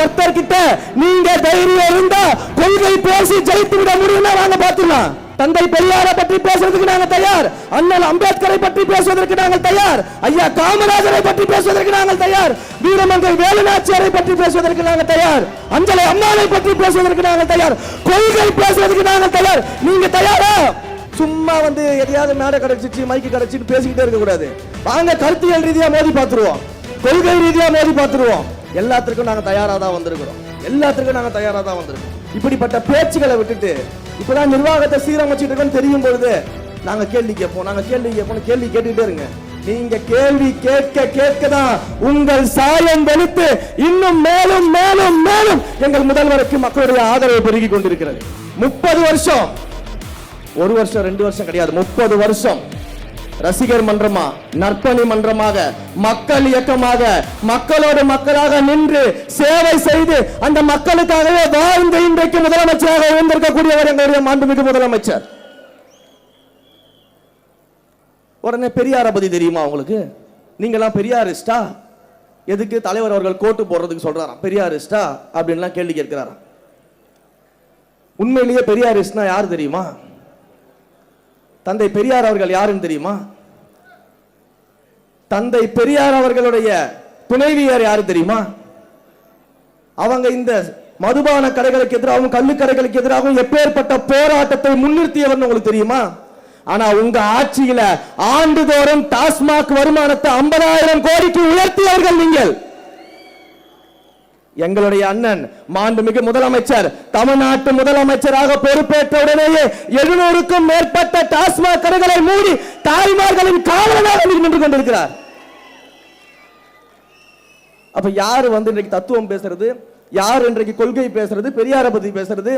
கர்த்தர் கிட்ட நீங்க தைரியம் இருந்தா கொள்கை பேசி ஜெயித்து விட முடியும்னா வாங்க பாத்துக்கலாம். தந்தை பெரியாரை பற்றி பேசுவதற்கு நாங்கள் தயார். அண்ணல் அம்பேத்கரை பற்றி பேசுவதற்கு நாங்கள் தயார். ஐயா காமராஜரை பற்றி பேசுவதற்கு நாங்கள் தயார். வீரமங்கை வேலுநாச்சியாரை பற்றி பேசுவதற்கு நாங்கள் தயார். அஞ்சலை அம்மாவை பற்றி பேசுவதற்கு நாங்கள் தயார். கொள்கை பேசுவதற்கு நாங்கள் தயார். நீங்க தயாரா? சும்மா வந்து எதையாவது மேடை கிடைச்சிச்சு மைக்கு கிடைச்சிட்டு பேசிக்கிட்டே இருக்க கூடாது. வாங்க கருத்தியல் ரீதியா மோதி பார்த்துருவோம், கொள்கை ரீதியா மோதி பார்த்துருவோம். எல்லாத்துக்கும் நாங்க தயாரா தான் வந்திருக்கிறோம். எல்லாத்துக்கும் நாங்க தயாரா தான் வந்திருக்கோம். இப்படிப்பட்ட பேச்சுகளை விட்டுட்டு இப்பதான் நிர்வாகத்தை சீரமைச்சிட்டு இருக்கோம்னு தெரியும் பொழுது நாங்க கேள்வி கேட்போம், நாங்க கேள்வி கேட்போம், கேள்வி கேட்டுக்கிட்டே இருங்க. நீங்க கேள்வி கேட்க கேட்கதான் உங்கள் சாயம் வெளுத்து இன்னும் மேலும் மேலும் மேலும் எங்கள் முதல்வருக்கு மக்களுடைய ஆதரவு பெருகி கொண்டிருக்கிறது. 30 வருஷம், 1 வருஷம் 2 வருஷம் கிடையாது, 30 வருஷம் ரசிகர் மன்றமா, நற்பணி மன்றமாக, மக்கள் இயக்கமாக, மக்களோடு மக்களாக நின்று சேவை செய்து அந்த மக்களுக்காகவே வாழ்ந்து இன்றைக்கு முதலமைச்சராக இருந்திருக்கக்கூடியவர் எங்களுடைய மாண்புமிகு முதலமைச்சர். உடனே பெரியாரை பத்தி தெரியுமா உங்களுக்கு? நீங்க எல்லாம் பெரியாரிஸ்டா? எதுக்கு தலைவர் அவர்கள் கோட்டு போடுறதுக்கு சொல்றாராம் பெரியாரிஸ்டா அப்படின்லாம் கேள்வி கேட்கிறாராம். உண்மையிலேயே பெரியாரிஸ்ட்னா யார் தெரியுமா? தந்தை பெரியார் அவர்கள் யாருன்னு தெரியுமா? தந்தை பெரியார் அவர்களுடைய துணைவியார் யாரு தெரியுமா? அவங்க இந்த மதுபான கடைகளுக்கு எதிராகவும் கள்ளுக்கடைகளுக்கு எதிராகவும் எப்பேற்பட்ட போராட்டத்தை முன்னிறுத்தியவர் உங்களுக்கு தெரியுமா? ஆனா உங்க ஆட்சியில ஆண்டுதோறும் டாஸ்மாக் வருமானத்தை 50,000 கோடிக்கு உயர்த்தியவர்கள் நீங்கள். எங்களுடைய அண்ணன் மாண்புமிகு முதலமைச்சர் தமிழ்நாட்டு முதலமைச்சராக பொறுப்பேற்ற உடனேயே 700க்கும் மேற்பட்ட டாஸ்மாக் கடைகளை மூடி தாய்மார்களின் காவலனாக நின்று கொண்டிருக்கிறார். அப்ப யாரு வந்து இன்றைக்கு தத்துவம் பேசுறது, யார் இன்றைக்கு கொள்கை பேசுறது, பெரியாரை பத்தி பேசுறது?